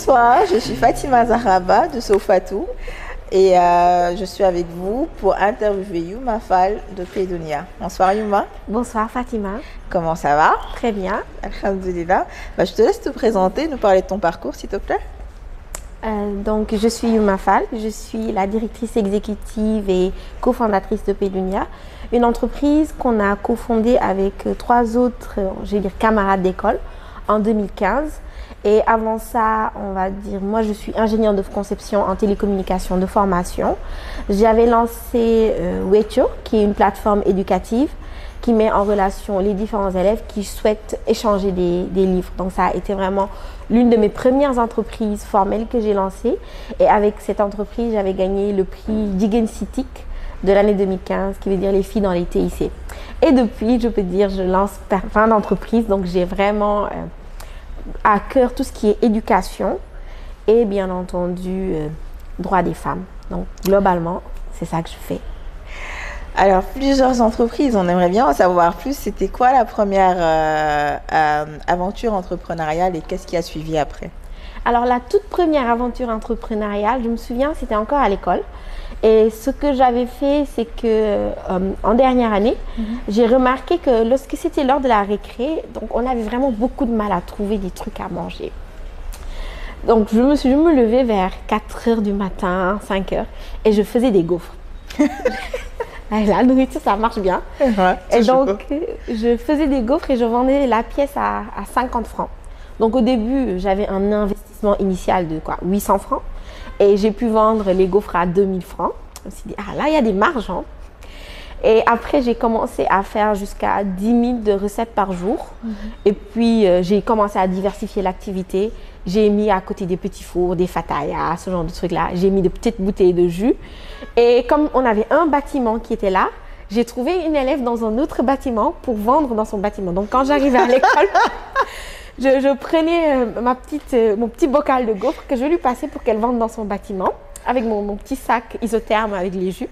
Bonsoir, je suis Fatima Zahraba de Sofatou et je suis avec vous pour interviewer Youma Fall de Paydunia. Bonsoir Youma. Bonsoir Fatima. Comment ça va? Très bien. Alhamdoulilah. Je te laisse te présenter, nous parler de ton parcours s'il te plaît. Donc je suis Youma Fall, je suis la directrice exécutive et cofondatrice de Paydunia, une entreprise qu'on a cofondée avec 3 autres, camarades d'école en 2015. Et avant ça, on va dire, moi je suis ingénieure de conception en télécommunication de formation. J'avais lancé Wecho, qui est une plateforme éducative qui met en relation les différents élèves qui souhaitent échanger des livres. Donc ça a été vraiment l'une de mes premières entreprises formelles que j'ai lancées. Et avec cette entreprise, j'avais gagné le prix Digen Citic de l'année 2015, qui veut dire les filles dans les TIC. Et depuis, je peux dire, je lance plein d'entreprises. Donc j'ai vraiment à cœur tout ce qui est éducation et bien entendu droit des femmes. Donc globalement, c'est ça que je fais. Alors, plusieurs entreprises, on aimerait bien en savoir plus. C'était quoi la première aventure entrepreneuriale et qu'est-ce qui a suivi après? Alors, la toute première aventure entrepreneuriale, je me souviens, c'était encore à l'école. Et ce que j'avais fait, c'est que en dernière année, j'ai remarqué que lorsque c'était l'heure de la récré, donc on avait vraiment beaucoup de mal à trouver des trucs à manger. Donc, je me levais vers 4 h du matin, 5 h, et je faisais des gaufres. La nourriture, ça marche bien. Ouais, et donc, je faisais des gaufres et je vendais la pièce à 50 francs. Donc, au début, j'avais un investissement initial de 800 francs. Et j'ai pu vendre les gaufres à 2000 francs. Je me suis dit, ah là, il y a des marges. Hein. Et après, j'ai commencé à faire jusqu'à 10 000 de recettes par jour. Et puis, j'ai commencé à diversifier l'activité. J'ai mis à côté des petits fours, des fatayas, ce genre de trucs-là. J'ai mis de petites bouteilles de jus. Et comme on avait un bâtiment qui était là, j'ai trouvé une élève dans un autre bâtiment pour vendre dans son bâtiment. Donc, quand j'arrivais à l'école, je prenais mon petit bocal de gaufres que je lui passais pour qu'elle vende dans son bâtiment avec mon petit sac isotherme avec les jus.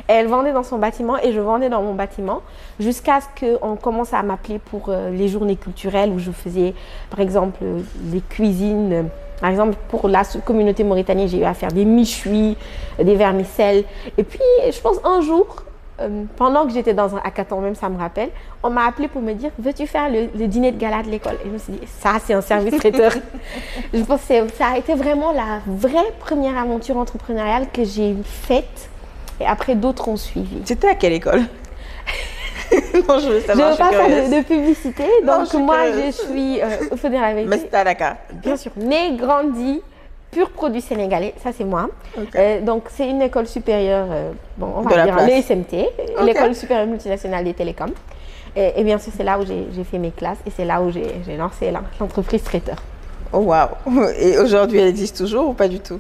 Et elle vendait dans son bâtiment et je vendais dans mon bâtiment jusqu'à ce qu'on commence à m'appeler pour les journées culturelles où je faisais, par exemple, des cuisines. Par exemple, pour la communauté mauritanienne, j'ai eu à faire des méchouis, des vermicelles. Et puis, je pense un jour, pendant que j'étais dans un hackathon, même ça me rappelle, on m'a appelé pour me dire, veux-tu faire le dîner de gala de l'école? Et je me suis dit, ça c'est un service traiteur. Je pense que ça a été vraiment la vraie première aventure entrepreneuriale que j'ai faite. Et après, d'autres ont suivi. C'était à quelle école? Non, je veux savoir. Je ne veux pas faire de publicité. Donc, non, moi, je suis au Fédéral. Mais c'était à Dakar. Bien sûr. Née, grandi, pur produit sénégalais. Ça, c'est moi. Okay. Donc, c'est une école supérieure, on va dire l'ESMT, l'École supérieure multinationale des télécoms. Et bien sûr, c'est là où j'ai fait mes classes et c'est là où j'ai lancé l'entreprise traiteur. Oh waouh! Et aujourd'hui, elle existe toujours ou pas du tout?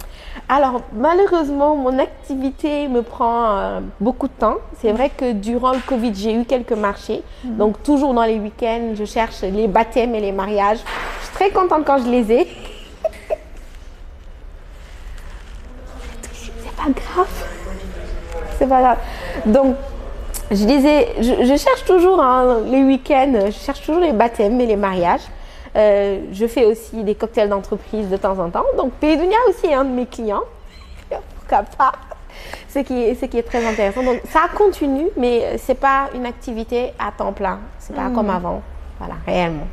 Alors, malheureusement, mon activité me prend beaucoup de temps. C'est vrai que durant le Covid, j'ai eu quelques marchés. Donc, toujours dans les week-ends, je cherche les baptêmes et les mariages. Je suis très contente quand je les ai. C'est pas grave. C'est pas grave. Donc, je cherche toujours les week-ends, je cherche toujours les baptêmes et les mariages. Je fais aussi des cocktails d'entreprise de temps en temps. Donc, Paydunia aussi est un de mes clients. Pourquoi pas? Ce qui est très intéressant. Donc, ça continue, mais ce n'est pas une activité à temps plein. Ce n'est pas comme avant. Voilà, réellement.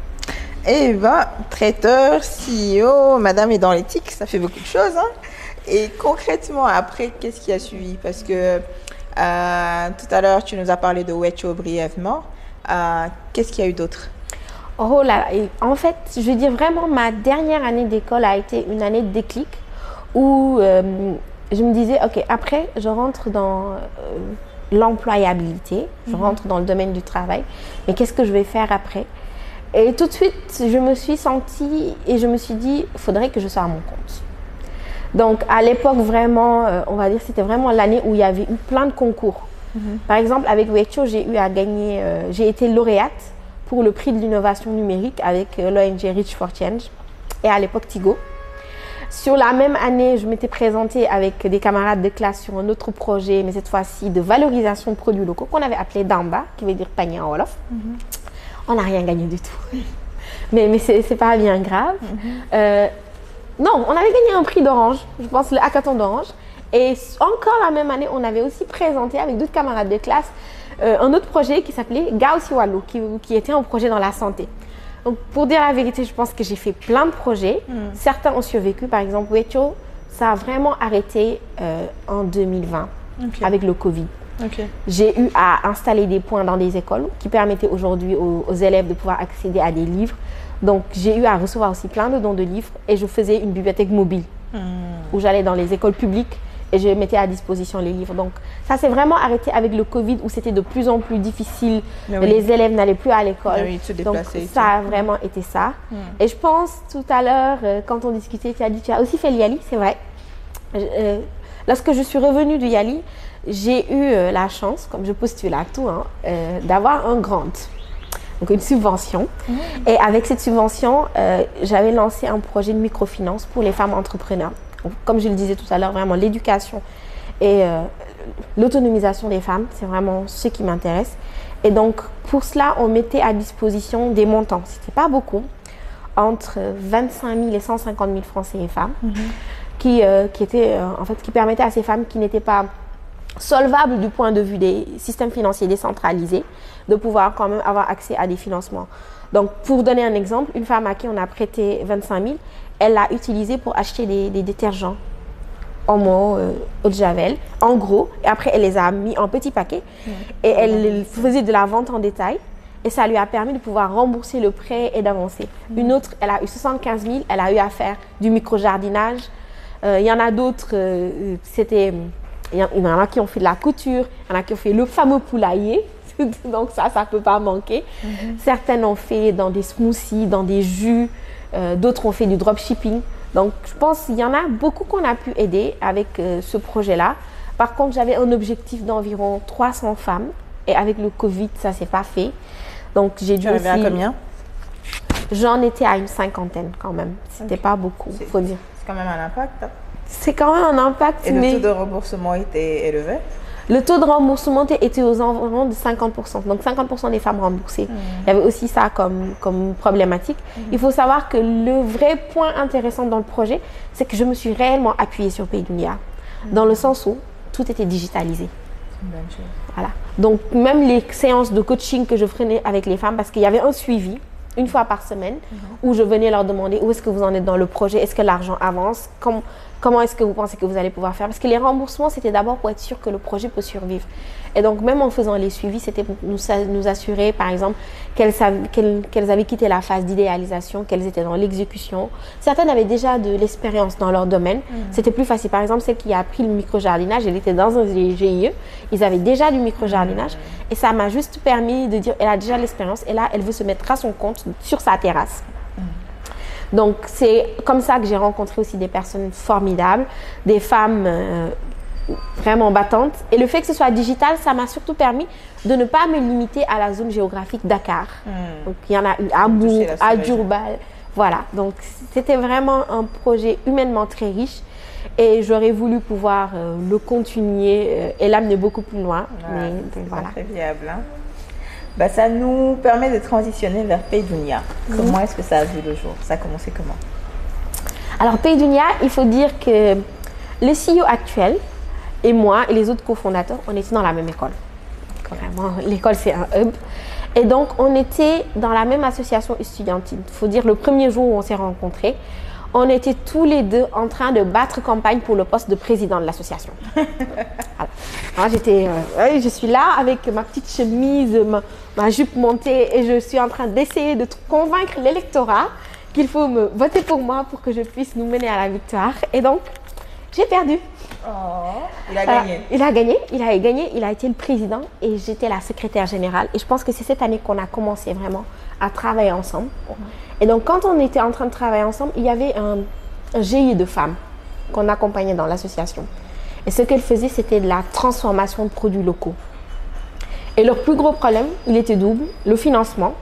Eh bien, traiteur, CEO, madame est dans l'éthique, ça fait beaucoup de choses. Hein. Et concrètement, après, qu'est-ce qui a suivi? Parce que tout à l'heure, tu nous as parlé de Wecho brièvement. Qu'est-ce qu'il y a eu d'autre? Oh là, en fait, je veux dire vraiment, ma dernière année d'école a été une année de déclic où je me disais, ok, après, je rentre dans l'employabilité, je rentre dans le domaine du travail, mais qu'est-ce que je vais faire après? Et tout de suite, je me suis sentie et je me suis dit, il faudrait que je sois à mon compte. Donc, à l'époque, vraiment, on va dire, c'était vraiment l'année où il y avait eu plein de concours. Par exemple, avec Wecho, j'ai eu à gagner, j'ai été lauréate pour le prix de l'innovation numérique avec l'ONG Reach for Change et à l'époque Tigo. Sur la même année, je m'étais présentée avec des camarades de classe sur un autre projet, mais cette fois-ci de valorisation de produits locaux qu'on avait appelé Damba, qui veut dire panier en Wolof. On n'a rien gagné du tout. Mais c'est pas bien grave. Non, on avait gagné un prix d'Orange, je pense le hackathon d'Orange. Et encore la même année, on avait aussi présenté avec d'autres camarades de classe un autre projet qui s'appelait Gaussiwalo, qui était un projet dans la santé. Donc, pour dire la vérité, je pense que j'ai fait plein de projets. Certains ont survécu. Par exemple, Wecho, ça a vraiment arrêté en 2020 avec le Covid. J'ai eu à installer des points dans des écoles qui permettaient aujourd'hui aux élèves de pouvoir accéder à des livres. Donc, j'ai eu à recevoir aussi plein de dons de livres et je faisais une bibliothèque mobile où j'allais dans les écoles publiques et je mettais à disposition les livres. Donc, ça s'est vraiment arrêté avec le Covid où c'était de plus en plus difficile. Les élèves n'allaient plus à l'école. Donc, ça a vraiment été ça. Et je pense tout à l'heure, quand on discutait, tu as dit, tu as aussi fait l'IALI, c'est vrai. Lorsque je suis revenue du YALI, j'ai eu la chance, comme je postule à tout, d'avoir un grant, donc une subvention. Et avec cette subvention, j'avais lancé un projet de microfinance pour les femmes entrepreneurs. Donc, comme je le disais tout à l'heure, vraiment l'éducation et l'autonomisation des femmes, c'est vraiment ce qui m'intéresse. Et donc, pour cela, on mettait à disposition des montants. Ce n'était pas beaucoup, entre 25 000 et 150 000 francs CFA, qui permettaient à ces femmes qui n'étaient pas solvables du point de vue des systèmes financiers décentralisés, de pouvoir quand même avoir accès à des financements. Donc, pour donner un exemple, une femme à qui on a prêté 25 000, elle l'a utilisé pour acheter des détergents, Omo, eau de Javel, en gros. Et après, elle les a mis en petits paquets. Et elle faisait de la vente en détail. Et ça lui a permis de pouvoir rembourser le prêt et d'avancer. Une autre, elle a eu 75 000, elle a eu à faire du micro-jardinage. Il y en a d'autres, il y en a qui ont fait de la couture, il y en a qui ont fait le fameux poulailler. Donc ça ne peut pas manquer. Certaines ont fait dans des smoothies, dans des jus. D'autres ont fait du dropshipping. Donc, je pense qu'il y en a beaucoup qu'on a pu aider avec ce projet-là. Par contre, j'avais un objectif d'environ 300 femmes. Et avec le Covid, ça ne s'est pas fait. Donc, j'ai dû aussi... à combien? J'en étais à une cinquantaine quand même. C'était pas beaucoup, il faut dire. C'est quand même un impact. Hein? C'est quand même un impact. Et le taux de remboursement était élevé? Le taux de remboursement était aux environs de 50%. Donc 50% des femmes remboursées. Il y avait aussi ça comme problématique. Il faut savoir que le vrai point intéressant dans le projet, c'est que je me suis réellement appuyée sur Paydunia. Dans le sens où tout était digitalisé. Voilà. Donc même les séances de coaching que je prenais avec les femmes, parce qu'il y avait un suivi une fois par semaine où je venais leur demander où est-ce que vous en êtes dans le projet, est-ce que l'argent avance, comment est-ce que vous pensez que vous allez pouvoir faire? Parce que les remboursements, c'était d'abord pour être sûr que le projet peut survivre. Et donc, même en faisant les suivis, c'était pour nous assurer, par exemple, qu'elles avaient quitté la phase d'idéalisation, qu'elles étaient dans l'exécution. Certaines avaient déjà de l'expérience dans leur domaine. C'était plus facile. Par exemple, celle qui a appris le micro-jardinage, elle était dans un GIE. Ils avaient déjà du micro-jardinage. Et ça m'a juste permis de dire, elle a déjà l'expérience. Et là, elle veut se mettre à son compte sur sa terrasse. Donc, c'est comme ça que j'ai rencontré aussi des personnes formidables, des femmes vraiment battantes. Et le fait que ce soit digital, ça m'a surtout permis de ne pas me limiter à la zone géographique Dakar. Donc, il y en a eu à Mour, à Djurbel. Voilà. Donc, c'était vraiment un projet humainement très riche. Et j'aurais voulu pouvoir le continuer et l'amener beaucoup plus loin. C'est voilà. Très viable. Hein? Bah, ça nous permet de transitionner vers Paydunia. Comment est-ce que ça a vu le jour? Ça a commencé comment? Alors, Paydunia, il faut dire que le CEO actuel et moi et les autres cofondateurs, on était dans la même école. Vraiment, l'école, c'est un hub. Et donc, on était dans la même association estudiantine. Il faut dire, le premier jour où on s'est rencontrés, on était tous les deux en train de battre campagne pour le poste de président de l'association. Voilà. Je suis là avec ma petite chemise, ma jupe montée et je suis en train d'essayer de convaincre l'électorat qu'il faut me voter pour moi pour que je puisse nous mener à la victoire. Et donc, j'ai perdu. Oh, il a gagné. Il a gagné, il a été le président et j'étais la secrétaire générale. Et je pense que c'est cette année qu'on a commencé vraiment à travailler ensemble. Et donc, quand on était en train de travailler ensemble, il y avait un GIE de femmes qu'on accompagnait dans l'association. Et ce qu'elles faisaient, c'était de la transformation de produits locaux. Et leur plus gros problème, il était double, le financement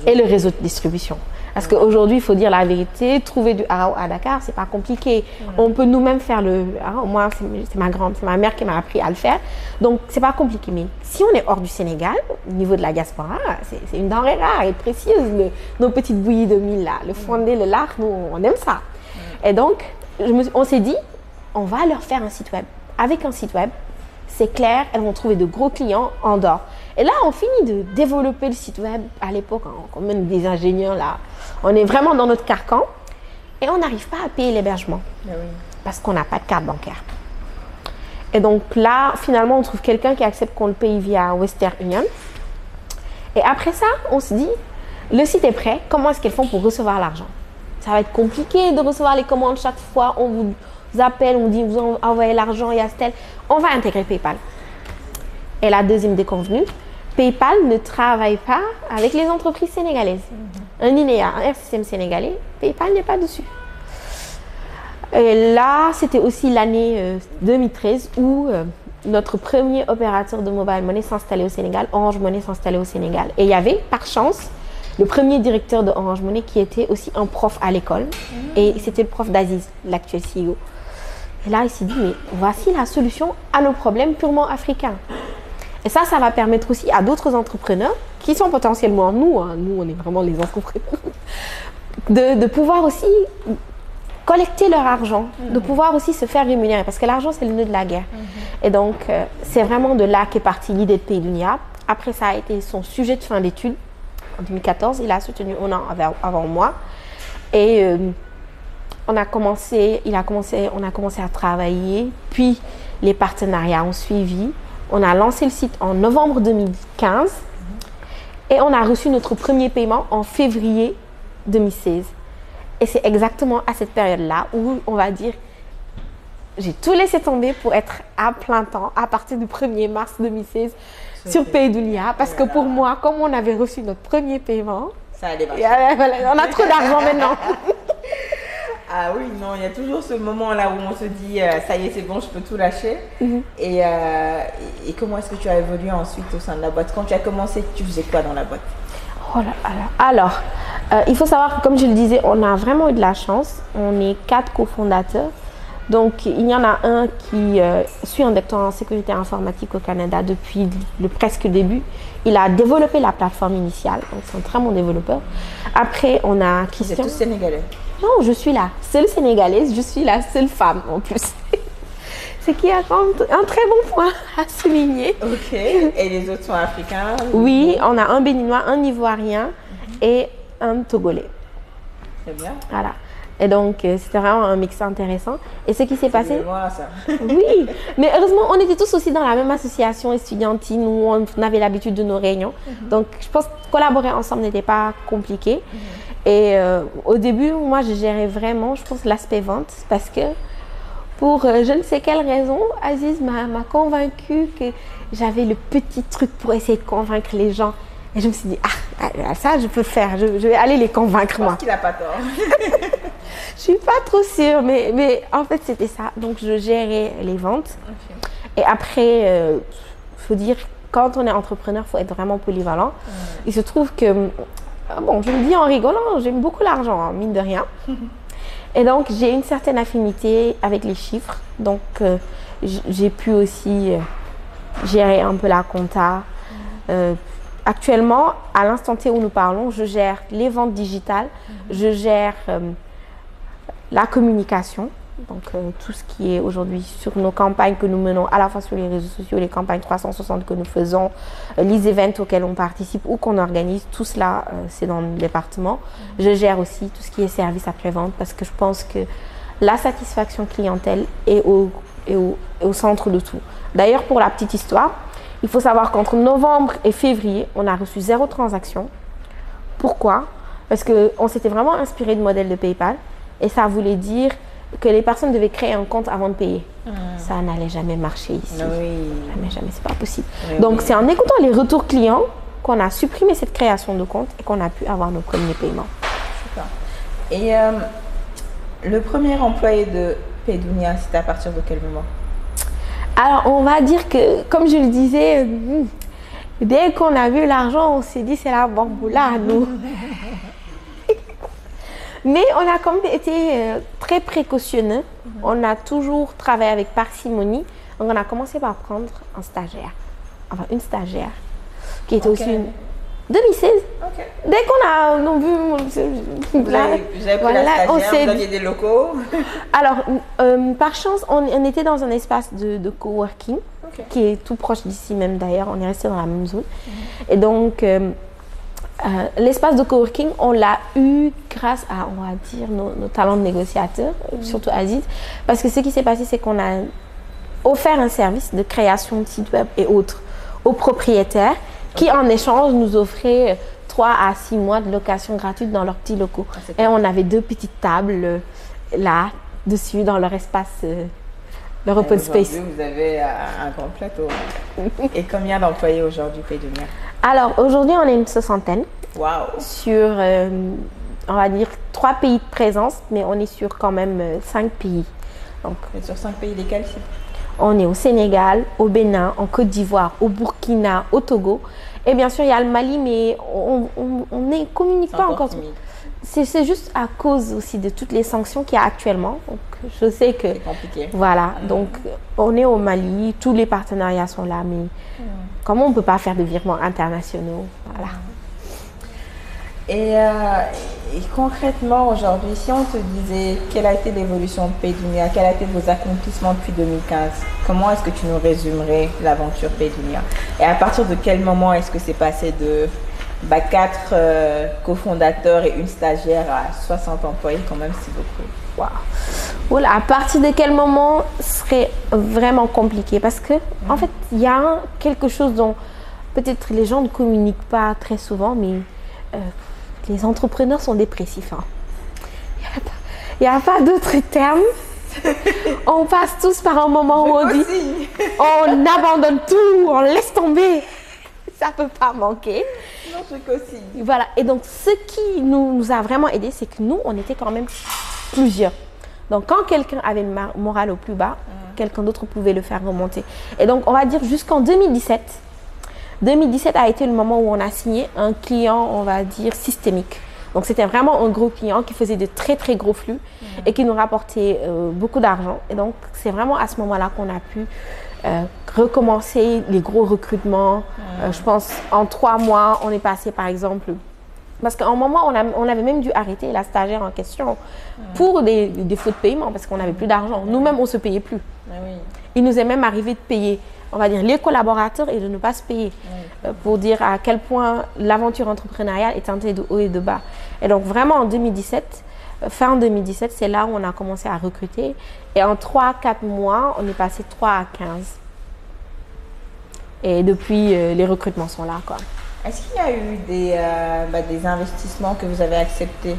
et le réseau de distribution. Parce qu'aujourd'hui, il faut dire la vérité, trouver du harao à Dakar, c'est pas compliqué. On peut nous-mêmes faire le harao. Moi, c'est ma mère qui m'a appris à le faire. Donc, c'est pas compliqué. Mais si on est hors du Sénégal, au niveau de la diaspora, c'est une denrée rare et précieuse. Nos petites bouillies de mil là, le fondé, le lard, nous, on aime ça. Et donc, on s'est dit, on va leur faire un site web. Avec un site web, c'est clair, elles vont trouver de gros clients en dehors. Et là, on finit de développer le site web. À l'époque, on mène des ingénieurs là. On est vraiment dans notre carcan et on n'arrive pas à payer l'hébergement parce qu'on n'a pas de carte bancaire. Et donc là, finalement, on trouve quelqu'un qui accepte qu'on le paye via Western Union. Et après ça, on se dit, le site est prêt. Comment est-ce qu'elles font pour recevoir l'argent? Ça va être compliqué de recevoir les commandes chaque fois. On vous appelle, on dit, vous envoyez l'argent, il y a tel. On va intégrer PayPal. Et la deuxième déconvenue, PayPal ne travaille pas avec les entreprises sénégalaises. Un INEA, un système sénégalais, PayPal n'est pas dessus. Et là, c'était aussi l'année 2013 où notre premier opérateur de mobile money s'installait au Sénégal, Orange Money s'installait au Sénégal. Et il y avait, par chance, le premier directeur de Orange Money qui était aussi un prof à l'école. Et c'était le prof d'Aziz, l'actuel CEO. Et là, il s'est dit, mais voici la solution à nos problèmes purement africains. Et ça va permettre aussi à d'autres entrepreneurs qui sont potentiellement nous, nous on est vraiment les entrepreneurs, de pouvoir aussi collecter leur argent, de pouvoir aussi se faire rémunérer parce que l'argent c'est le nœud de la guerre. Et donc c'est vraiment de là qu'est partie l'idée de PayDunia. Après ça a été son sujet de fin d'études en 2014, il a soutenu un an avant moi et on a commencé à travailler, puis les partenariats ont suivi. On a lancé le site en novembre 2015 et on a reçu notre premier paiement en février 2016. Et c'est exactement à cette période-là où on va dire j'ai tout laissé tomber pour être à plein temps à partir du 1er mars 2016 sur PayDunia parce que pour moi, comme on avait reçu notre premier paiement, ça allait pas. On a trop d'argent maintenant. Ah oui, non, il y a toujours ce moment-là où on se dit ça y est, c'est bon, je peux tout lâcher. Et comment est-ce que tu as évolué ensuite au sein de la boîte? Quand tu as commencé, tu faisais quoi dans la boîte? Oh là là. Alors, il faut savoir que comme je le disais, on a vraiment eu de la chance. On est 4 cofondateurs. Donc, il y en a un qui suit un doctorat en sécurité informatique au Canada depuis le presque début. Il a développé la plateforme initiale, donc c'est un très bon développeur. Après, on a Christian. Vous êtes tous sénégalais? Non, je suis la seule sénégalaise, je suis la seule femme en plus. Ce qui est un très bon point à souligner. Ok, et les autres sont africains? Oui, on a un béninois, un ivoirien et un togolais. Très bien. Voilà. Et donc, c'était vraiment un mix intéressant. Et ce qui s'est passé... C'est moi, ça. Oui, mais heureusement, on était tous aussi dans la même association estudiantine où on avait l'habitude de nos réunions. Donc, je pense que collaborer ensemble n'était pas compliqué. Et au début, moi, je gérais vraiment, je pense, l'aspect vente parce que pour je ne sais quelle raison, Aziz m'a convaincue que j'avais le petit truc pour essayer de convaincre les gens. Et je me suis dit, ça, je peux le faire, je vais aller les convaincre, moi. Je pense qu'il n'a pas tort. Je suis pas trop sûre, mais en fait, c'était ça. Donc, je gérais les ventes. Et après, faut dire, quand on est entrepreneur, il faut être vraiment polyvalent. Il se trouve que, bon, je le dis en rigolant, j'aime beaucoup l'argent, hein, mine de rien. Et donc, j'ai une certaine affinité avec les chiffres. Donc, j'ai pu aussi gérer un peu la compta. Actuellement, à l'instant T où nous parlons, je gère les ventes digitales, je gère la communication, donc tout ce qui est aujourd'hui sur nos campagnes que nous menons à la fois sur les réseaux sociaux, les campagnes 360 que nous faisons, les événements auxquels on participe ou qu'on organise, tout cela c'est dans le département. Je gère aussi tout ce qui est service après-vente parce que je pense que la satisfaction clientèle est au centre de tout. D'ailleurs, pour la petite histoire, il faut savoir qu'entre novembre et février, on a reçu 0 transaction. Pourquoi? Parce qu'on s'était vraiment inspiré du modèle de PayPal et ça voulait dire que les personnes devaient créer un compte avant de payer. Ça n'allait jamais marcher ici. Jamais, c'est pas possible. Donc, c'est en écoutant les retours clients qu'on a supprimé cette création de compte et qu'on a pu avoir nos premiers paiements. Super. Et le premier employé de PayDunia, c'était à partir de quel moment? Alors, on va dire que, comme je le disais, dès qu'on a vu l'argent, on s'est dit c'est la bamboula, nous. Mais on a quand même été très précautionneux. On a toujours travaillé avec parcimonie. Donc, on a commencé par prendre un stagiaire. Enfin, une stagiaire qui était aussi une... 2016. Ok. Dès qu'on a vu... Vous avez pris la stagiaire, vous aviez des locaux. Alors, par chance, on était dans un espace de coworking qui est tout proche d'ici même d'ailleurs. On est resté dans la même zone. Et donc, l'espace de coworking, on l'a eu grâce à, on va dire, nos talents de négociateurs, surtout Aziz. Parce que ce qui s'est passé, c'est qu'on a offert un service de création de sites web et autres aux propriétaires qui, en échange, nous offraient 3 à 6 mois de location gratuite dans leurs petits locaux. Et on avait 2 petites tables là, dessus, dans leur espace, leur open space. Vous avez un grand plateau. Et combien d'employés aujourd'hui, Paydunia? Alors, aujourd'hui, on est une 60aine. Wow. Sur, on va dire, 3 pays de présence, mais on est sur quand même 5 pays. Donc, sur 5 pays, lesquels? On est au Sénégal, au Bénin, en Côte d'Ivoire, au Burkina, au Togo. Et bien sûr, il y a le Mali, mais on ne communique pas encore. C'est juste à cause aussi de toutes les sanctions qu'il y a actuellement. Donc, je sais que... C'est compliqué. Voilà. Donc, on est au Mali, tous les partenariats sont là, mais comment on ne peut pas faire de virements internationaux? Voilà. Et concrètement, aujourd'hui, si on te disait quelle a été l'évolution de Paydunia, quels ont été vos accomplissements depuis 2015, comment est-ce que tu nous résumerais l'aventure Paydunia? Et à partir de quel moment est-ce que c'est passé de 4 cofondateurs et une stagiaire à 60 employés, quand même, c'est beaucoup? Wow. Voilà, à partir de quel moment serait vraiment compliqué? Parce que, en fait, il y a quelque chose dont peut-être les gens ne communiquent pas très souvent, mais les entrepreneurs sont dépressifs. Hein. Il n'y a pas d'autre terme. On passe tous par un moment où on dit on abandonne tout, on laisse tomber. Ça ne peut pas manquer. Non, je co-signe. Voilà. Et donc, ce qui nous a vraiment aidé, c'est que nous, on était quand même plusieurs. Donc, quand quelqu'un avait le moral au plus bas, quelqu'un d'autre pouvait le faire remonter. Et donc, on va dire jusqu'en 2017. 2017 a été le moment où on a signé un client, on va dire, systémique. Donc, c'était vraiment un gros client qui faisait de très, très gros flux et qui nous rapportait beaucoup d'argent. Et donc, c'est vraiment à ce moment-là qu'on a pu recommencer les gros recrutements. Je pense, en 3 mois, on est passé, par exemple... Parce qu'à un moment, on avait même dû arrêter la stagiaire en question pour des défauts de paiement parce qu'on n'avait plus d'argent. Nous-mêmes, on ne se payait plus. Il nous est même arrivé de payer, on va dire, les collaborateurs et de ne pas se payer pour dire à quel point l'aventure entrepreneuriale est teintée de haut et de bas. Et donc, vraiment, en 2017, fin 2017, c'est là où on a commencé à recruter. Et en 3-4 mois, on est passé 3 à 15. Et depuis, les recrutements sont là, quoi. Est-ce qu'il y a eu des investissements que vous avez acceptés,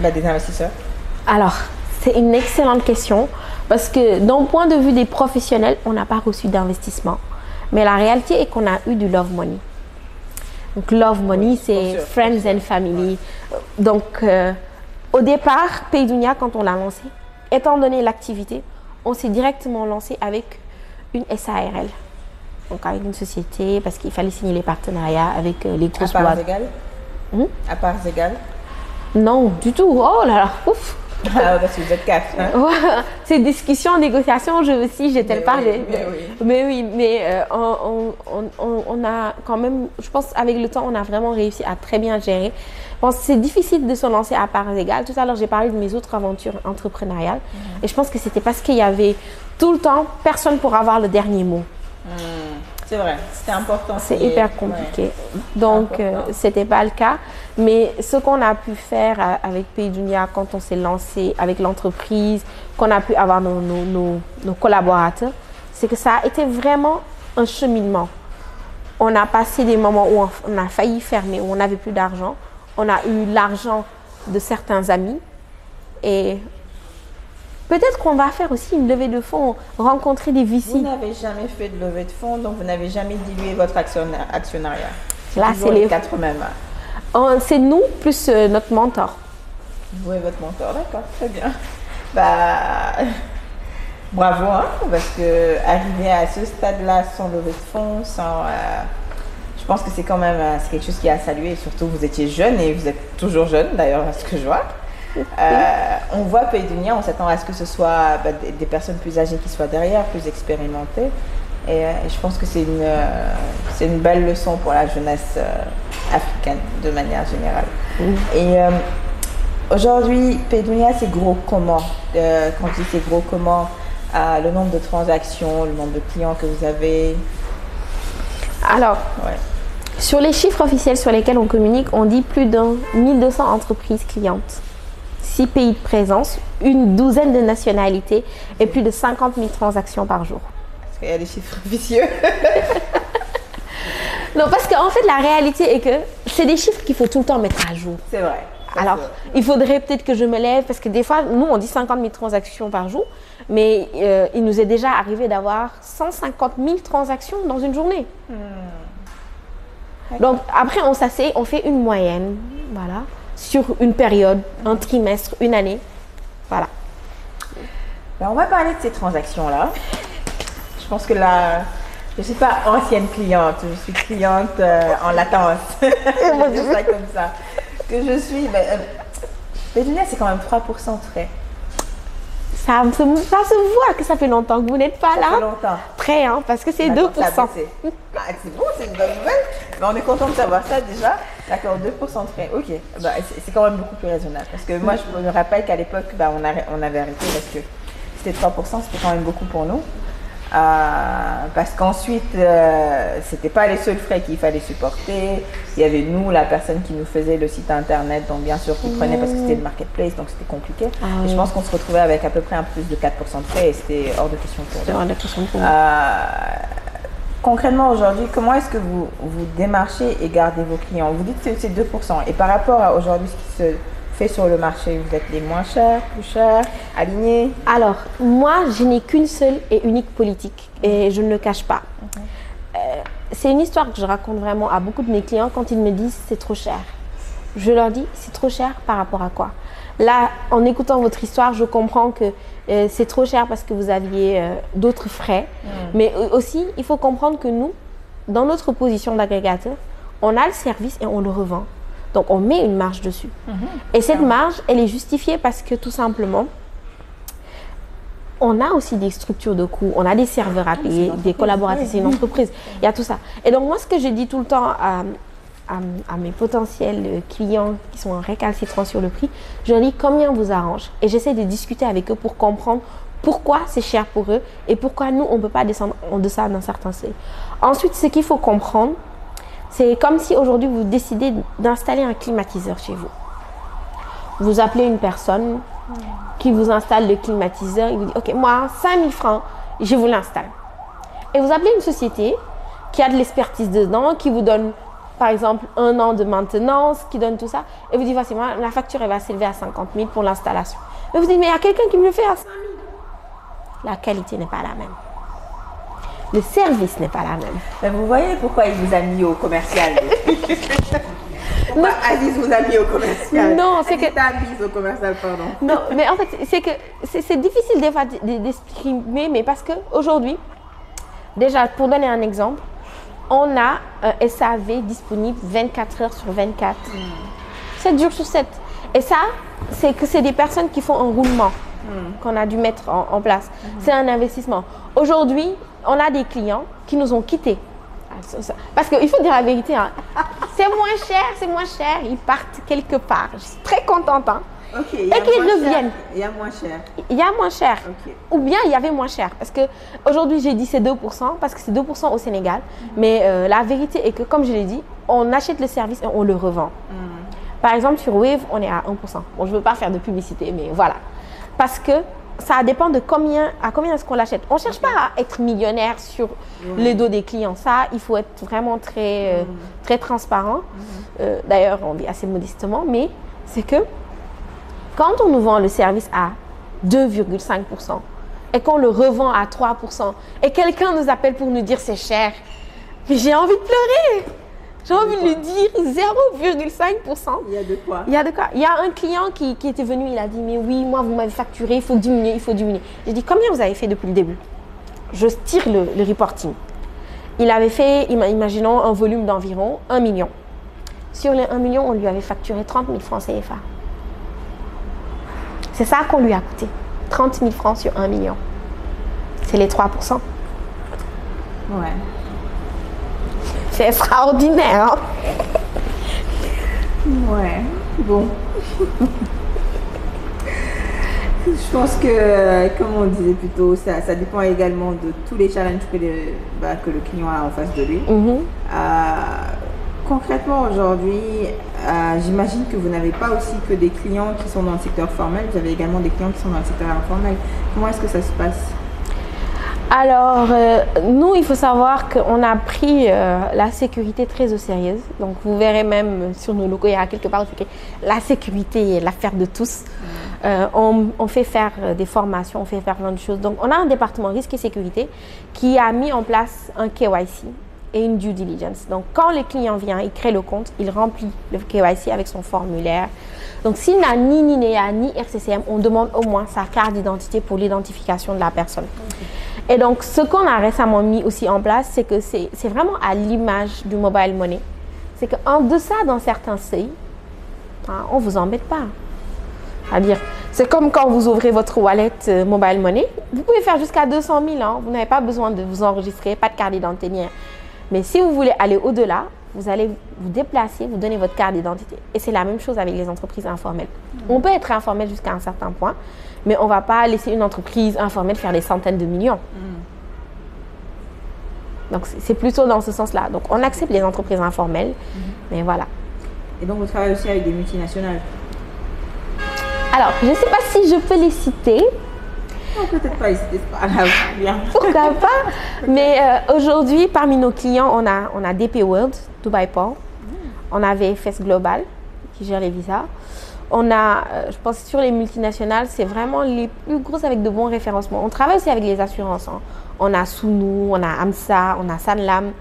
des investisseurs? Alors, c'est une excellente question parce que d'un point de vue des professionnels, on n'a pas reçu d'investissement. Mais la réalité est qu'on a eu du love money. Donc, love money, c'est friends and family. Donc, au départ, Paydunia, quand on l'a lancé, étant donné l'activité, on s'est directement lancé avec une SARL. Donc avec une société, parce qu'il fallait signer les partenariats avec les grosses boîtes. À parts égales? À parts égales? Non, du tout. Oh là là, ouf. Ah, parce que vous êtes 4. Hein? Ces discussions, négociations, je aussi, j'étais le parler. Mais on a quand même, je pense avec le temps, on a vraiment réussi à très bien gérer. Je pense que c'est difficile de se lancer à parts égales. Tout à l'heure, j'ai parlé de mes autres aventures entrepreneuriales. Et je pense que c'était parce qu'il y avait tout le temps personne pour avoir le dernier mot. C'est vrai, c'était important. C'est hyper compliqué. Donc, c'était pas le cas. Mais ce qu'on a pu faire avec Paydunia quand on s'est lancé avec l'entreprise, qu'on a pu avoir nos collaborateurs, c'est que ça a été vraiment un cheminement. On a passé des moments où on a failli fermer, où on n'avait plus d'argent. On a eu l'argent de certains amis. Et peut-être qu'on va faire aussi une levée de fonds, rencontrer des VC. Vous n'avez jamais fait de levée de fonds, donc vous n'avez jamais dilué votre actionnariat. Là, c'est les 4 mêmes. C'est nous plus notre mentor. Vous et votre mentor, d'accord, très bien. Bravo, hein, parce que arriver à ce stade-là sans levée de fonds, sans, Je pense que c'est quand même c'est quelque chose qui est à saluer. Surtout, vous étiez jeune et vous êtes toujours jeune, d'ailleurs, à ce que je vois. On voit Paydunia, on s'attend à ce que ce soit des personnes plus âgées qui soient derrière, plus expérimentées. Et je pense que c'est une belle leçon pour la jeunesse africaine, de manière générale. Et aujourd'hui, Paydunia, c'est gros comment quand je dis c'est gros comment, le nombre de transactions, le nombre de clients que vous avez. Alors, sur les chiffres officiels sur lesquels on communique, on dit plus de 1200 entreprises clientes, 6 pays de présence, une douzaine de nationalités et plus de 50 000 transactions par jour. Est-ce qu'il y a des chiffres vicieux? Non, parce qu'en fait, la réalité est que c'est des chiffres qu'il faut tout le temps mettre à jour. C'est vrai. Alors, il faudrait peut-être que je me lève, parce que des fois, nous, on dit 50 000 transactions par jour, mais il nous est déjà arrivé d'avoir 150 000 transactions dans une journée. Donc, après, on s'assied, on fait une moyenne, voilà, sur une période, un trimestre, une année, voilà. Ben, on va parler de ces transactions-là. Je pense que là, je ne suis pas ancienne cliente, je suis cliente en latence. Je vais dire ça comme ça. Que je suis, Paydunia, c'est quand même 3% de frais. Ça se voit que ça fait longtemps que vous n'êtes pas là. Ça fait longtemps. Très, hein, parce que c'est 2%. C'est bon, c'est une bonne nouvelle. Mais on est content de savoir ça déjà. D'accord, 2% de frais. Ok, c'est quand même beaucoup plus raisonnable. Parce que moi, je me rappelle qu'à l'époque, on avait arrêté parce que c'était 3%, c'était quand même beaucoup pour nous. Parce qu'ensuite, c'était pas les seuls frais qu'il fallait supporter. Il y avait nous, la personne qui nous faisait le site internet, donc bien sûr qui prenait parce que c'était le marketplace, donc c'était compliqué. Et je pense qu'on se retrouvait avec à peu près un plus de 4% de frais et c'était hors de question pour nous. Concrètement aujourd'hui, comment est-ce que vous démarchez et gardez vos clients? Vous dites que c'est 2%. Et par rapport à aujourd'hui ce qui se fait sur le marché, vous êtes les moins chers, plus chers, alignés? Alors, moi, je n'ai qu'une seule et unique politique et je ne le cache pas. C'est une histoire que je raconte vraiment à beaucoup de mes clients quand ils me disent c'est trop cher. Je leur dis c'est trop cher par rapport à quoi? Là, en écoutant votre histoire, je comprends que c'est trop cher parce que vous aviez d'autres frais. Mais aussi, il faut comprendre que nous, dans notre position d'agrégateur, on a le service et on le revend. Donc, on met une marge dessus. Et cette marge, elle est justifiée parce que tout simplement, on a aussi des structures de coûts, on a des serveurs à payer, des collaborateurs, c'est une entreprise. Il y a tout ça. Et donc, moi, ce que je dis tout le temps à mes potentiels clients qui sont récalcitrants sur le prix, je leur dis combien vous arrange. Et j'essaie de discuter avec eux pour comprendre pourquoi c'est cher pour eux et pourquoi nous, on ne peut pas descendre en deçà d'un certain seuil. Ensuite, ce qu'il faut comprendre, c'est comme si aujourd'hui vous décidez d'installer un climatiseur chez vous. Vous appelez une personne qui vous installe le climatiseur, il vous dit ok, moi 5 000 francs, je vous l'installe. Et vous appelez une société qui a de l'expertise dedans, qui vous donne par exemple 1 an de maintenance, qui donne tout ça, et vous dites voici, moi la facture elle va s'élever à 50 000 pour l'installation. Mais vous dites mais il y a quelqu'un qui me le fait à 5 000. La qualité n'est pas la même. Le service n'est pas la même. Mais vous voyez pourquoi il vous a mis au commercial? Pourquoi Aziz vous a mis au commercial? Non, c'est que... Aziz au commercial, pardon. Non, mais en fait, c'est que c'est difficile des fois d'exprimer, mais parce qu'aujourd'hui, déjà, pour donner un exemple, on a un SAV disponible 24 heures sur 24, 7 jours sur 7. Et ça, c'est que c'est des personnes qui font un roulement qu'on a dû mettre en place. C'est un investissement. Aujourd'hui, on a des clients qui nous ont quittés. Parce qu'il faut dire la vérité, hein. C'est moins cher, ils partent quelque part. Je suis très contente. Hein. Okay, et qu'ils reviennent. Il y a moins cher. Il y a moins cher. Okay. Ou bien il y avait moins cher. Parce qu'aujourd'hui, j'ai dit c'est 2%, parce que c'est 2% au Sénégal. Mais la vérité est que, comme je l'ai dit, on achète le service et on le revend. Par exemple, sur Wave, on est à 1%. Bon, je ne veux pas faire de publicité, mais voilà. Parce que ça dépend de à combien est-ce qu'on l'achète. On ne cherche pas à être millionnaire sur les dos des clients. Ça, il faut être vraiment très, très transparent. D'ailleurs, on dit assez modestement, mais c'est que quand on nous vend le service à 2,5% et qu'on le revend à 3% et quelqu'un nous appelle pour nous dire c'est cher, mais j'ai envie de pleurer. J'ai envie de lui dire 0,5%. Il y a de quoi? Il y a de quoi. Il y a un client qui était venu, il a dit mais oui, moi vous m'avez facturé, il faut diminuer, il faut diminuer. J'ai dit combien vous avez fait depuis le début? Je tire le reporting. Il avait fait, imaginons, un volume d'environ 1 million. Sur les 1 million, on lui avait facturé 30 000 francs CFA. C'est ça qu'on lui a coûté. 30 000 francs sur 1 million. C'est les 3%. Ouais. C'est extraordinaire. Hein? Ouais, bon. Je pense que, comme on disait plus tôt, ça dépend également de tous les challenges que le client a en face de lui. Concrètement, aujourd'hui, j'imagine que vous n'avez pas aussi que des clients qui sont dans le secteur formel, vous avez également des clients qui sont dans le secteur informel. Comment est-ce que ça se passe? Alors, nous, il faut savoir qu'on a pris la sécurité très au sérieux. Donc, vous verrez même sur nos locaux, il y a quelque part écrit la sécurité est l'affaire de tous. On fait faire des formations, on fait faire plein de choses. Donc, on a un département risque et sécurité qui a mis en place un KYC et une due diligence. Donc, quand le client vient, il crée le compte, il remplit le KYC avec son formulaire. Donc, s'il n'a ni NINEA ni RCCM, on demande au moins sa carte d'identité pour l'identification de la personne. Et donc, ce qu'on a récemment mis aussi en place, c'est que c'est vraiment à l'image du mobile money. C'est qu'en deçà d'un certain seuil, on ne vous embête pas. C'est-à-dire, c'est comme quand vous ouvrez votre wallet mobile money, vous pouvez faire jusqu'à 200 000 ans. Vous n'avez pas besoin de vous enregistrer, pas de carte d'identité ni rien. Mais si vous voulez aller au-delà, vous allez vous déplacer, vous donnez votre carte d'identité. Et c'est la même chose avec les entreprises informelles. On peut être informel jusqu'à un certain point, mais on ne va pas laisser une entreprise informelle faire des centaines de millions. Donc, c'est plutôt dans ce sens-là. Donc, on accepte les entreprises informelles, mais voilà. Et donc, vous travaillez aussi avec des multinationales? Alors, je ne sais pas si je peux les citer. Non, peut-être pas les citer, c'est pas grave. Bien. Pourquoi pas? Mais aujourd'hui, parmi nos clients, on a DP World, Dubai Port. On a VFS Global, qui gère les visas. On a, je pense, sur les multinationales, c'est vraiment les plus grosses avec de bons référencements. On travaille aussi avec les assurances. Hein. On a Sunu, on a AMSA, on a Sanlam.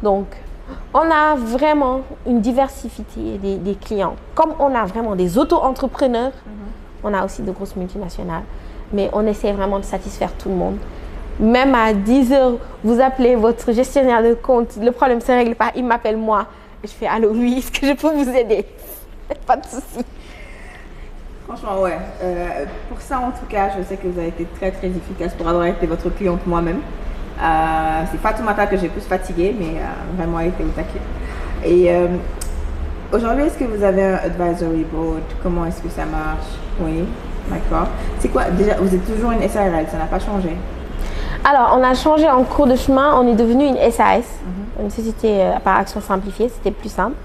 Donc, on a vraiment une diversité des clients. Comme on a vraiment des auto-entrepreneurs, on a aussi de grosses multinationales. Mais on essaie vraiment de satisfaire tout le monde. Même à 10 heures, vous appelez votre gestionnaire de compte, le problème ne se règle pas, il m'appelle moi. Et je fais « Allô, oui, est-ce que je peux vous aider ?» Pas de souci. Franchement, ouais. Pour ça, en tout cas, je sais que vous avez été très, très efficace pour avoir été votre cliente moi-même. C'est Fatoumata que j'ai plus fatiguée, mais vraiment été au taquet. Et aujourd'hui, est-ce que vous avez un advisory board? Comment est-ce que ça marche? Oui, d'accord. C'est quoi? Déjà, vous êtes toujours une SARL, ça n'a pas changé? Alors, on a changé en cours de chemin, on est devenu une SAS, une société par action simplifiée, c'était plus simple.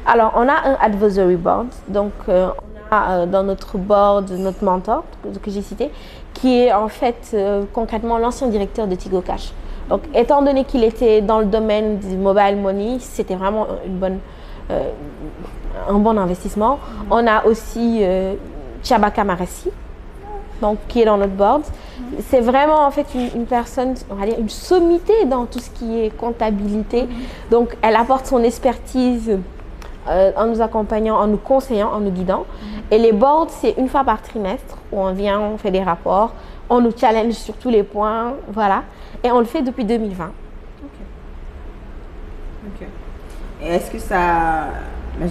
Alors, on a un advisory board, donc on a dans notre board notre mentor que j'ai cité, qui est en fait concrètement l'ancien directeur de Tigo Cash. Donc, étant donné qu'il était dans le domaine du mobile money, c'était vraiment un bon investissement. On a aussi Chabaka Marassi, donc qui est dans notre board. C'est vraiment en fait une personne, on va dire une sommité dans tout ce qui est comptabilité. Donc, elle apporte son expertise en nous accompagnant, en nous conseillant, en nous guidant. Et les boards, c'est une fois par trimestre où on vient, on fait des rapports, on nous challenge sur tous les points, voilà. Et on le fait depuis 2020. Ok. Et est-ce que ça...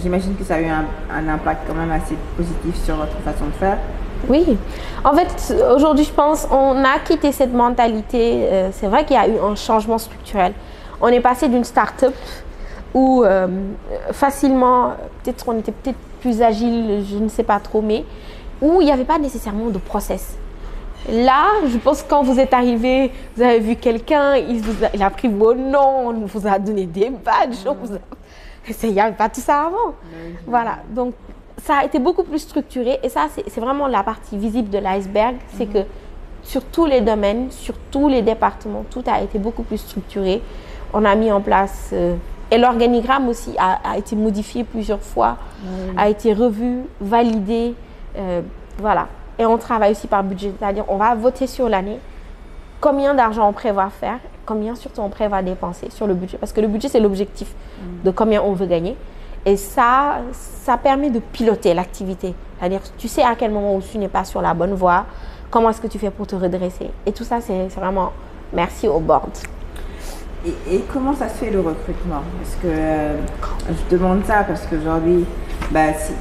J'imagine que ça a eu un impact quand même assez positif sur votre façon de faire. Oui. En fait, aujourd'hui, je pense, on a quitté cette mentalité. C'est vrai qu'il y a eu un changement structurel. On est passé d'une start-up où facilement, peut-être on était peut-être plus agile, je ne sais pas trop, mais où il n'y avait pas nécessairement de process. Là, je pense que quand vous êtes arrivé, vous avez vu quelqu'un, il a pris vos noms, on vous a donné des badges, il n'y avait pas tout ça avant. Voilà, donc ça a été beaucoup plus structuré et ça, c'est vraiment la partie visible de l'iceberg, c'est que sur tous les domaines, sur tous les départements, tout a été beaucoup plus structuré. On a mis en place, et l'organigramme aussi a été modifié plusieurs fois, a été revu, validé, voilà. Et on travaille aussi par budget, c'est-à-dire on va voter sur l'année, combien d'argent on prévoit faire, combien surtout on prévoit dépenser sur le budget. Parce que le budget, c'est l'objectif de combien on veut gagner. Et ça permet de piloter l'activité. C'est-à-dire, tu sais à quel moment où tu n'es pas sur la bonne voie, comment est-ce que tu fais pour te redresser. Et tout ça, c'est vraiment merci au board. Et comment ça se fait le recrutement? Parce que je demande ça parce qu'aujourd'hui,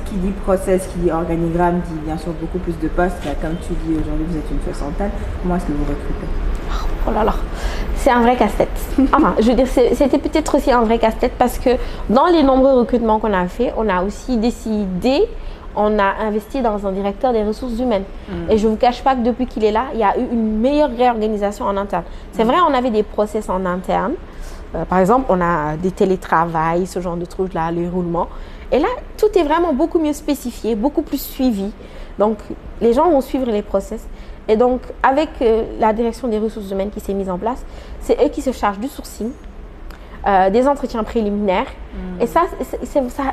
qui dit process, qui dit organigramme, dit bien sûr beaucoup plus de postes. Comme tu dis, aujourd'hui vous êtes une soixantaine. Comment est-ce que vous recrutez? Oh là là, c'est un vrai casse-tête. Enfin, je veux dire, c'était peut-être aussi un vrai casse-tête parce que dans les nombreux recrutements qu'on a fait, on a aussi décidé, on a investi dans un directeur des ressources humaines. Et je ne vous cache pas que depuis qu'il est là, il y a eu une meilleure réorganisation en interne. C'est vrai, on avait des process en interne. Par exemple, on a des télétravails, ce genre de trucs-là, les roulements. Et là, tout est vraiment beaucoup mieux spécifié, beaucoup plus suivi. Donc, les gens vont suivre les process. Et donc, avec la direction des ressources humaines qui s'est mise en place, c'est eux qui se chargent du sourcing, des entretiens préliminaires. Et ça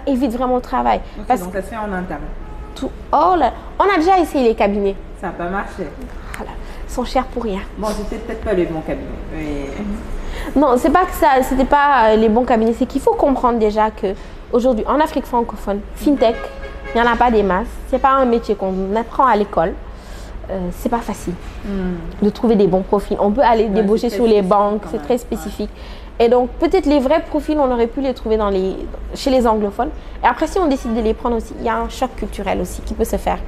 évite vraiment le travail. Okay, parce donc, ça se fait en interne. On a déjà essayé les cabinets. Ça n'a pas marché. Voilà. Ils sont chers pour rien. Bon, c'était peut-être pas les bons cabinets. Mais... Non, c'est pas que ça, c'était pas les bons cabinets. C'est qu'il faut comprendre déjà qu'aujourd'hui, en Afrique francophone, FinTech, il n'y en a pas des masses. C'est pas un métier qu'on apprend à l'école. C'est pas facile de trouver des bons profils. On peut aller débaucher sur les banques, c'est très spécifique. Et donc, peut-être les vrais profils, on aurait pu les trouver chez les anglophones. Et après, si on décide de les prendre aussi, il y a un choc culturel aussi qui peut se faire.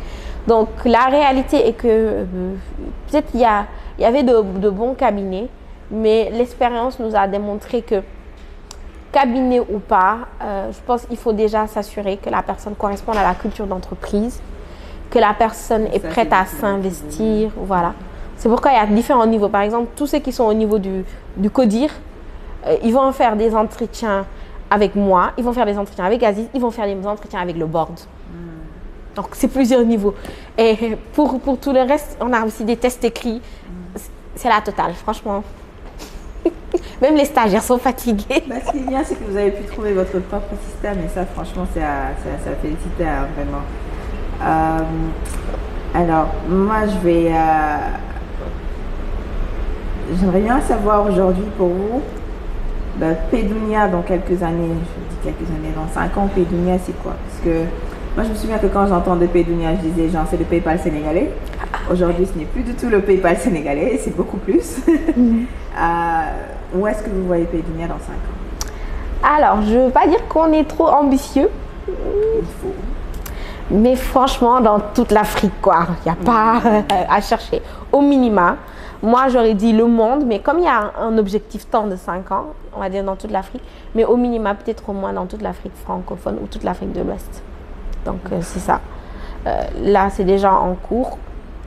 Donc, la réalité est que peut-être il y avait de bons cabinets, mais l'expérience nous a démontré que, cabinet ou pas, je pense qu'il faut déjà s'assurer que la personne corresponde à la culture d'entreprise, que la personne est prête à s'investir, voilà. C'est pourquoi il y a différents niveaux. Par exemple, tous ceux qui sont au niveau du CODIR, ils vont faire des entretiens avec moi, ils vont faire des entretiens avec Aziz, ils vont faire des entretiens avec le board. Donc, c'est plusieurs niveaux. Et pour tout le reste, on a aussi des tests écrits. C'est la totale, franchement. Même les stagiaires sont fatigués. Ce qui est bien, c'est que vous avez pu trouver votre propre système. Et ça, franchement, c'est à féliciter, hein, vraiment. Alors, moi, j'aimerais bien savoir aujourd'hui pour vous, Paydounia dans quelques années, je dis quelques années, dans 5 ans, Paydounia c'est quoi? Parce que moi, je me souviens que quand j'entendais Paydounia, je disais, genre, c'est le PayPal sénégalais. Aujourd'hui, ce n'est plus du tout le PayPal sénégalais, c'est beaucoup plus. Où est-ce que vous voyez Paydounia dans 5 ans? Alors, je ne veux pas dire qu'on est trop ambitieux. Il faut. Mais franchement, dans toute l'Afrique, quoi. Il n'y a pas à chercher. Au minima, moi, j'aurais dit le monde, mais comme il y a un objectif temps de 5 ans, on va dire dans toute l'Afrique, mais au minima, peut-être au moins dans toute l'Afrique francophone ou toute l'Afrique de l'Ouest. Donc, c'est ça. Là, c'est déjà en cours.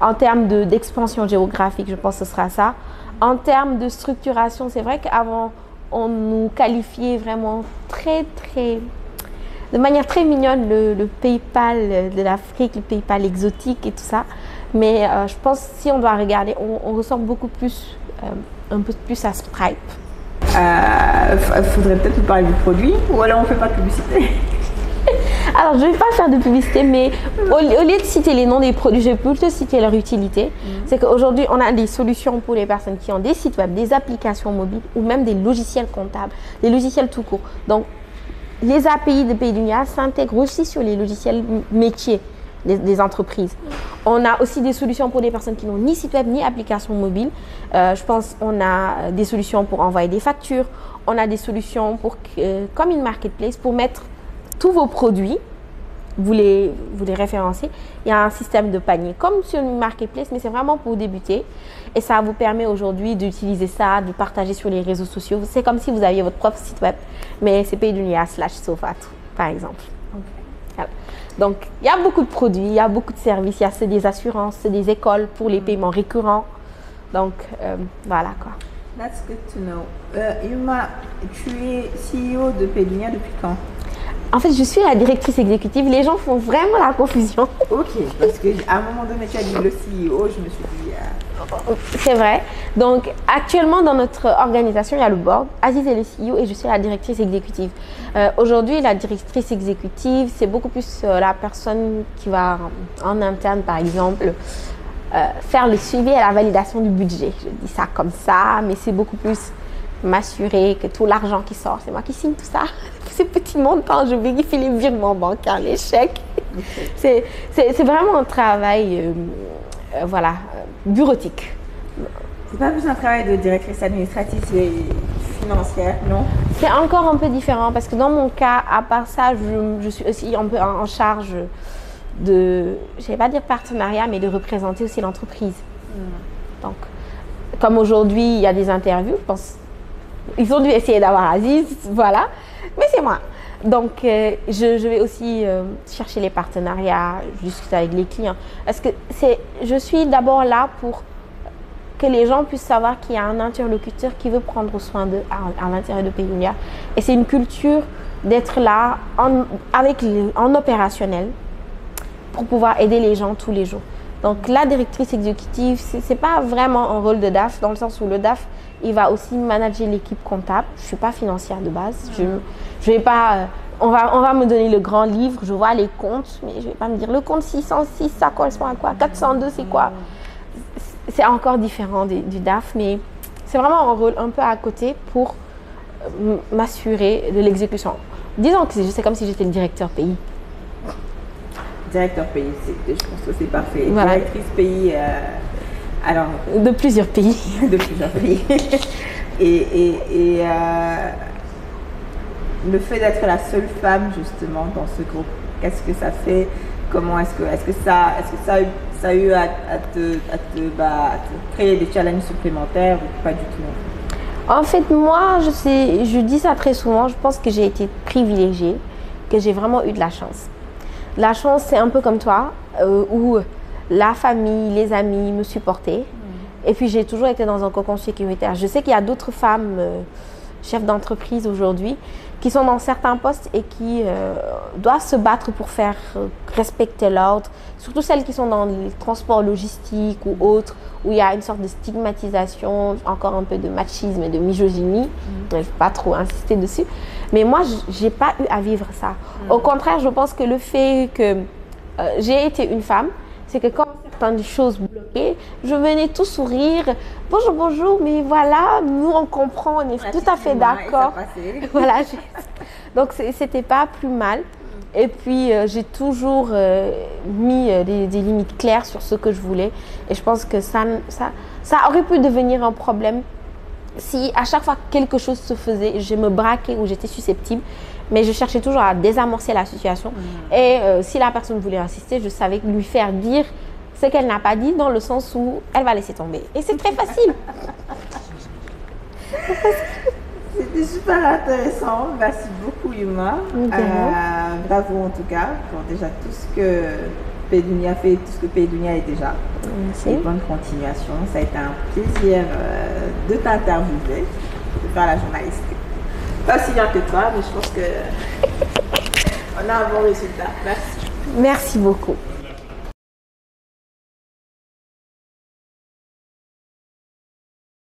En termes d'expansion géographique, je pense que ce sera ça. En termes de structuration, c'est vrai qu'avant, on nous qualifiait vraiment de manière très mignonne le PayPal de l'Afrique, le PayPal exotique et tout ça. Mais je pense que si on doit regarder, on ressemble beaucoup plus, un peu plus à Stripe. Faudrait peut-être nous parler du produit ou alors on ne fait pas de publicité. Alors, je ne vais pas faire de publicité, mais au lieu de citer les noms des produits, je vais plutôt citer leur utilité. C'est qu'aujourd'hui, on a des solutions pour les personnes qui ont des sites web, des applications mobiles ou même des logiciels comptables, des logiciels tout court. Donc, les API de Paydounia s'intègrent aussi sur les logiciels métiers des entreprises. On a aussi des solutions pour des personnes qui n'ont ni site web ni application mobile. Je pense qu'on a des solutions pour envoyer des factures. On a des solutions comme une marketplace pour mettre tous vos produits, vous les référencez. Il y a un système de panier comme sur une marketplace, mais c'est vraiment pour débuter. Et ça vous permet aujourd'hui d'utiliser ça, de partager sur les réseaux sociaux. C'est comme si vous aviez votre propre site web, mais c'est Paydounia/Sofatou, par exemple. Voilà. Donc, il y a beaucoup de produits, il y a beaucoup de services. Il y a des assurances, des écoles pour les paiements récurrents. Donc, voilà quoi. That's good to know. Yuma, tu es CEO de Paydounia depuis quand? En fait, je suis la directrice exécutive. Les gens font vraiment la confusion. Ok, parce qu'à un moment donné, tu as dit le CEO, je me suis dit... C'est vrai. Donc, actuellement, dans notre organisation, il y a le board. Aziz est le CEO et je suis la directrice exécutive. Aujourd'hui, la directrice exécutive, c'est beaucoup plus la personne qui va en interne, par exemple, faire le suivi et la validation du budget. Je dis ça comme ça, mais c'est beaucoup plus m'assurer que tout l'argent qui sort, c'est moi qui signe tout ça. Ces petits montants, je vérifie les virements bancaires, les chèques. Okay. C'est vraiment un travail bureautique. C'est pas plus un travail de directrice administrative, c'est financière, non? C'est encore un peu différent parce que dans mon cas, à part ça, je suis aussi un peu en charge de, je ne vais pas dire partenariat, mais de représenter aussi l'entreprise. Donc, comme aujourd'hui, il y a des interviews, je pense, ils ont dû essayer d'avoir Aziz, voilà, mais c'est moi. Donc, je vais aussi chercher les partenariats, discuter avec les clients. Parce que je suis d'abord là pour que les gens puissent savoir qu'il y a un interlocuteur qui veut prendre soin d'eux à l'intérieur de Paydunia. Et c'est une culture d'être là en opérationnel pour pouvoir aider les gens tous les jours. Donc, la directrice exécutive, ce n'est pas vraiment un rôle de DAF, dans le sens où le DAF, il va aussi manager l'équipe comptable. Je ne suis pas financière de base. Je vais pas... on va me donner le grand livre, je vois les comptes, mais je ne vais pas me dire le compte 606, ça correspond à quoi? 402, c'est quoi? C'est encore différent du DAF, mais c'est vraiment un rôle un peu à côté pour m'assurer de l'exécution. Disons que c'est comme si j'étais le directeur pays. Directeur pays, je pense que c'est parfait. Voilà. Directrice pays, alors... De plusieurs pays. De plusieurs pays. et le fait d'être la seule femme, justement, dans ce groupe, qu'est-ce que ça fait? Comment est-ce que ça a eu à te créer des challenges supplémentaires ou pas du tout? En fait, moi, je dis ça très souvent, je pense que j'ai été privilégiée, que j'ai vraiment eu de la chance. La chance, c'est un peu comme toi, où la famille, les amis me supportaient. Et puis, j'ai toujours été dans un cocon sécuritaire. Je sais qu'il y a d'autres femmes chefs d'entreprise aujourd'hui qui sont dans certains postes et qui doivent se battre pour faire respecter l'ordre. Surtout celles qui sont dans les transports logistiques ou autres, où il y a une sorte de stigmatisation, encore un peu de machisme et de misogynie. Je ne vais pas trop insister dessus. Mais moi, je n'ai pas eu à vivre ça. Au contraire, je pense que le fait que j'ai été une femme, c'est que quand certaines choses bloquaient, je venais tout sourire. Bonjour, bonjour, mais voilà, nous on comprend, on est tout à fait d'accord. Voilà, donc c'était pas plus mal. Et puis j'ai toujours mis des limites claires sur ce que je voulais. Et je pense que ça aurait pu devenir un problème si à chaque fois que quelque chose se faisait, je me braquais ou j'étais susceptible. Mais je cherchais toujours à désamorcer la situation. Et si la personne voulait insister, je savais lui faire dire ce qu'elle n'a pas dit, dans le sens où elle va laisser tomber. Et c'est très facile. C'était super intéressant. Merci beaucoup, Yuma. Bravo en tout cas pour déjà tout ce que Paydunia fait, tout ce que Paydunia est déjà. Merci. Et bonne continuation. Ça a été un plaisir de t'interviewer, de faire la journalistique. Pas aussi bien que toi, mais je pense que on a un bon résultat. Merci. Merci beaucoup.